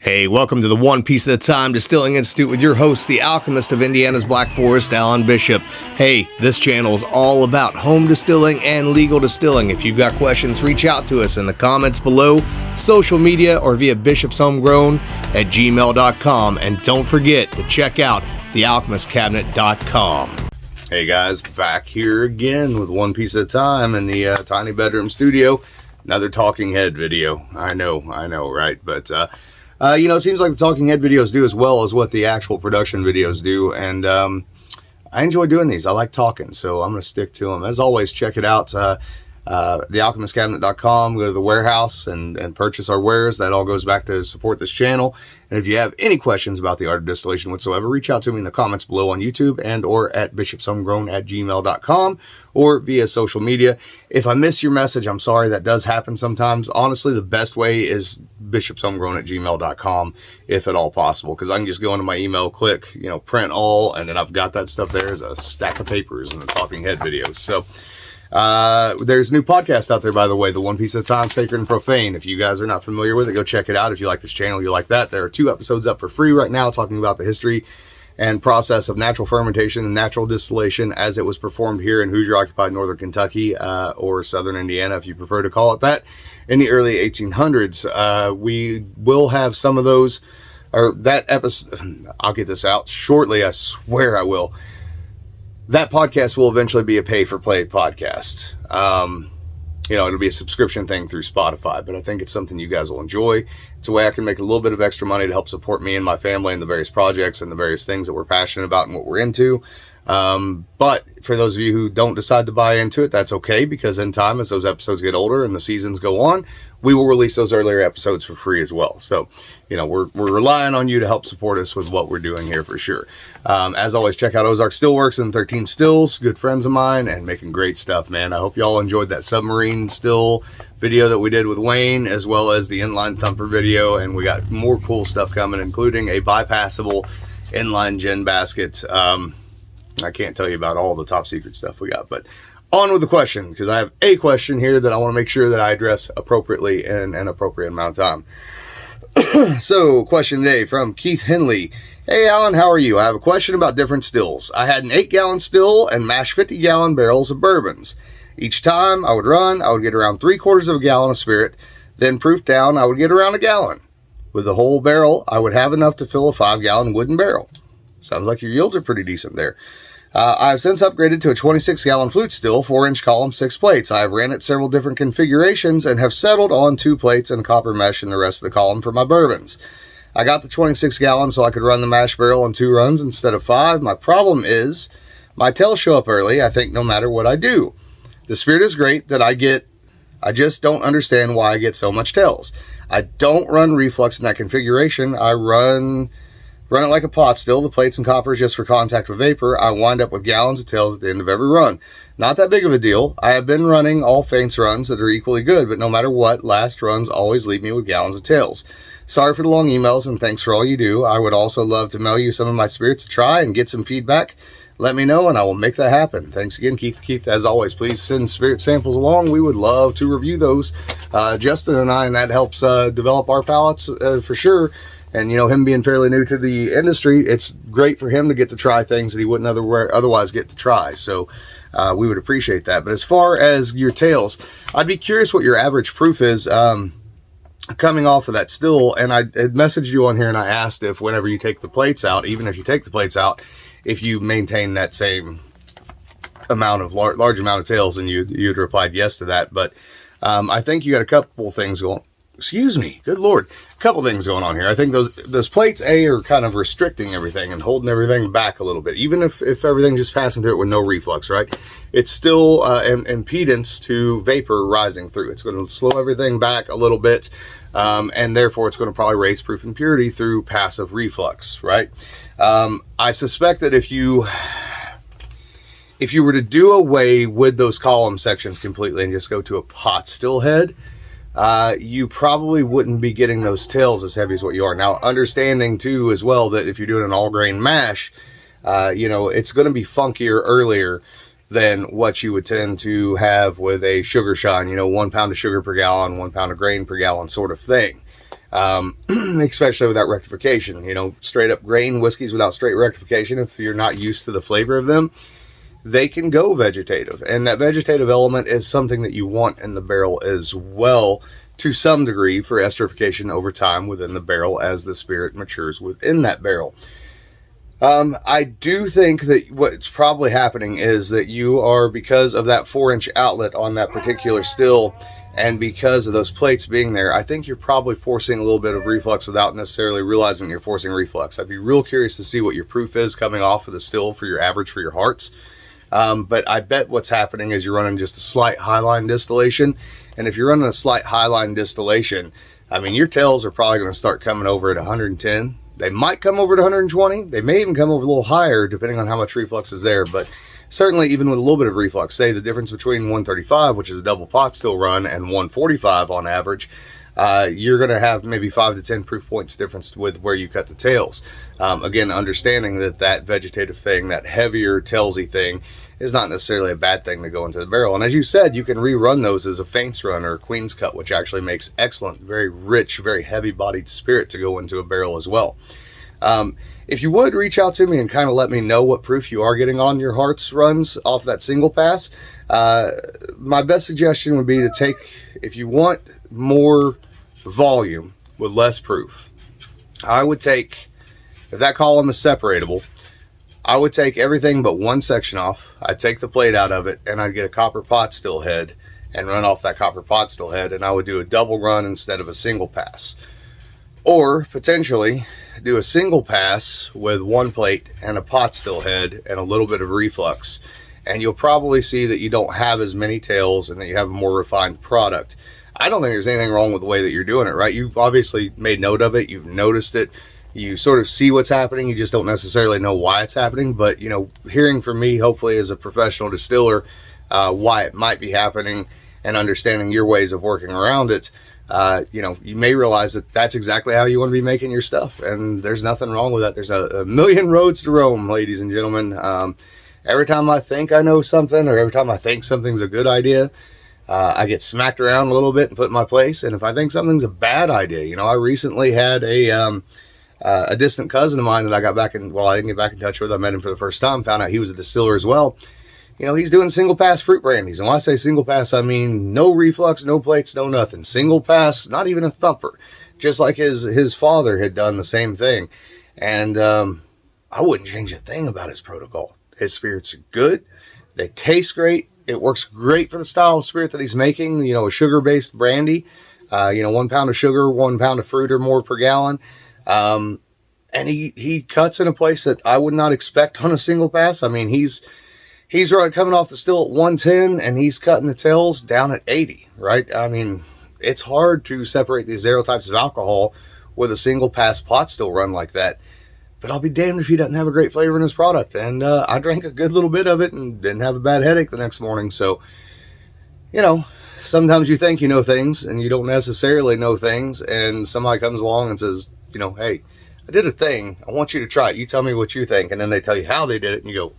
Hey, welcome to the One Piece at a Time Distilling Institute with your host, the alchemist of Indiana's Black Forest, Alan Bishop. Hey, this channel is all about home distilling and legal distilling. If you've got questions, reach out to us in the comments below, social media, or via bishopshomegrown@gmail.com. And don't forget to check out thealchemistcabinet.com. Hey guys, back here again with One Piece at a Time in the tiny bedroom studio. Another talking head video. I know, right? But, it seems like the talking head videos do as well as what the actual production videos do. And I enjoy doing these. I like talking, so I'm going to stick to them. As always, check it out. Thealchemistcabinet.com. Go to the warehouse and purchase our wares. That all goes back to support this channel. And if you have any questions about the art of distillation whatsoever, reach out to me in the comments below on YouTube and or at bishopshomegrown@gmail.com or via social media. If I miss your message, I'm sorry. That does happen sometimes. Honestly, the best way is bishopshomegrown@gmail.com if at all possible, because I can just go into my email, click, print all, and then I've got that stuff there as a stack of papers and the talking head videos. So there's a new podcast out there, by the way, the One Piece at a Time, Sacred and Profane. If you guys are not familiar with it, go check it out. If you like this channel, you like that. There are 2 episodes up for free right now talking about the history and process of natural fermentation and natural distillation as it was performed here in Hoosier-occupied northern Kentucky, or southern Indiana, if you prefer to call it that, in the early 1800s. We will have some of those, or that episode, I'll get this out shortly, I swear I will. That podcast will eventually be a pay-for-play podcast. It'll be a subscription thing through Spotify, but I think it's something you guys will enjoy. It's a way I can make a little bit of extra money to help support me and my family and the various projects and the various things that we're passionate about and what we're into. But for those of you who don't decide to buy into it, that's okay, because in time, as those episodes get older and the seasons go on, we will release those earlier episodes for free as well. So, we're relying on you to help support us with what we're doing here for sure. As always, check out Ozark Stillworks and 13 Stills, good friends of mine and making great stuff, man. I hope y'all enjoyed that submarine still video that we did with Wayne, as well as the inline thumper video. And we got more cool stuff coming, including a bypassable inline gin basket. I can't tell you about all the top secret stuff we got, but on with the question, because I have a question here that I want to make sure that I address appropriately in an appropriate amount of time. So, question today from Keith Henley. Hey, Alan, how are you? I have a question about different stills. I had an 8-gallon still and mashed 50-gallon barrels of bourbons. Each time I would run, I would get around 3/4 of a gallon of spirit. Then proof down, I would get around a gallon. With the whole barrel, I would have enough to fill a 5-gallon wooden barrel. Sounds like your yields are pretty decent there. I have since upgraded to a 26-gallon flute still, 4-inch column, 6 plates. I have ran it several different configurations and have settled on 2 plates and copper mesh in the rest of the column for my bourbons. I got the 26-gallon so I could run the mash barrel on 2 runs instead of 5. My problem is my tails show up early, I think, no matter what I do. The spirit is great that I just don't understand why I get so much tails. I don't run reflux in that configuration. I run it like a pot still, the plates and coppers just for contact with vapor. I wind up with gallons of tails at the end of every run. Not that big of a deal. I have been running all feints runs that are equally good, but no matter what, last runs always leave me with gallons of tails. Sorry for the long emails, and thanks for all you do. I would also love to mail you some of my spirits to try and get some feedback. Let me know, and I will make that happen. Thanks again, Keith. Keith, as always, please send spirit samples along. We would love to review those. Justin and I, and that helps develop our palates for sure. And, him being fairly new to the industry, it's great for him to get to try things that he wouldn't otherwise get to try. So we would appreciate that. But as far as your tails, I'd be curious what your average proof is coming off of that still. And I had messaged you on here and I asked if whenever you take the plates out, even if you take the plates out, if you maintain that same amount of large amount of tails, and you'd replied yes to that. But I think you got a couple things going. Excuse me, good Lord. A couple things going on here. I think those plates, are kind of restricting everything and holding everything back a little bit. Even if everything's just passing through it with no reflux, right? It's still an impedance to vapor rising through. It's going to slow everything back a little bit, and therefore it's going to probably raise proof and purity through passive reflux, right? I suspect that if you were to do away with those column sections completely and just go to a pot still head, you probably wouldn't be getting those tails as heavy as what you are. Now, understanding too as well that if you're doing an all grain mash, it's going to be funkier earlier than what you would tend to have with a sugar shine, 1 pound of sugar per gallon, 1 pound of grain per gallon sort of thing. especially without rectification. You know, straight up grain whiskeys without straight rectification, if you're not used to the flavor of them, they can go vegetative. And that vegetative element is something that you want in the barrel as well, to some degree, for esterification over time within the barrel as the spirit matures within that barrel. I do think that what's probably happening is that you are, because of that 4-inch outlet on that particular still, and because of those plates being there, I think you're probably forcing a little bit of reflux without necessarily realizing you're forcing reflux. I'd be real curious to see what your proof is coming off of the still for your average for your hearts. But I bet what's happening is you're running just a slight highline distillation. And if you're running a slight highline distillation, I mean, your tails are probably going to start coming over at 110. They might come over to 120. They may even come over a little higher, depending on how much reflux is there. But certainly, even with a little bit of reflux, say the difference between 135, which is a double pot still run, and 145 on average, you're going to have maybe 5 to 10 proof points difference with where you cut the tails. Again, understanding that that vegetative thing, that heavier tailsy thing, is not necessarily a bad thing to go into the barrel. And as you said, you can rerun those as a Faints run or a Queen's cut, which actually makes excellent, very rich, very heavy-bodied spirit to go into a barrel as well. If you would, reach out to me and kind of let me know what proof you are getting on your hearts runs off that single pass. My best suggestion would be to take, if you want more volume with less proof, I would take, if that column is separatable, I would take everything but one section off. I'd take the plate out of it, and I'd get a copper pot still head and run off that copper pot still head, and I would do a double run instead of a single pass. Or potentially do a single pass with one plate and a pot still head and a little bit of reflux, and you'll probably see that you don't have as many tails and that you have a more refined product. I don't think there's anything wrong with the way that you're doing it, right? You've obviously made note of it. You've noticed it. You sort of see what's happening. You just don't necessarily know why it's happening. But, you know, hearing from me, hopefully as a professional distiller, why it might be happening and understanding your ways of working around it, you know, you may realize that that's exactly how you want to be making your stuff. And there's nothing wrong with that. There's a million roads to Rome, ladies and gentlemen. Every time I think I know something, or every time I think something's a good idea, I get smacked around a little bit and put in my place. And if I think something's a bad idea, you know, I recently had a distant cousin of mine that I got back in, well, I didn't get back in touch with. I met him for the first time, found out he was a distiller as well. You know, he's doing single pass fruit brandies. And when I say single pass, I mean no reflux, no plates, no nothing. Single pass, not even a thumper. Just like his father had done the same thing. And I wouldn't change a thing about his protocol. His spirits are good. They taste great. It works great for the style of spirit that he's making. You know, a sugar-based brandy. You know, 1 pound of sugar, 1 pound of fruit or more per gallon. And he cuts in a place that I would not expect on a single pass. I mean, he's right coming off the still at 110 and he's cutting the tails down at 80, right? I mean, it's hard to separate these zero types of alcohol with a single pass pot still run like that. But I'll be damned if he doesn't have a great flavor in his product. And I drank a good little bit of it and didn't have a bad headache the next morning. So, you know, sometimes you think you know things and you don't necessarily know things. And somebody comes along and says, you know, hey, I did a thing. I want you to try it. You tell me what you think. And then they tell you how they did it. And you go,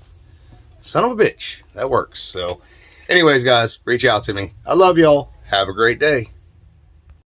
son of a bitch. That works. So anyways, guys, reach out to me. I love y'all. Have a great day.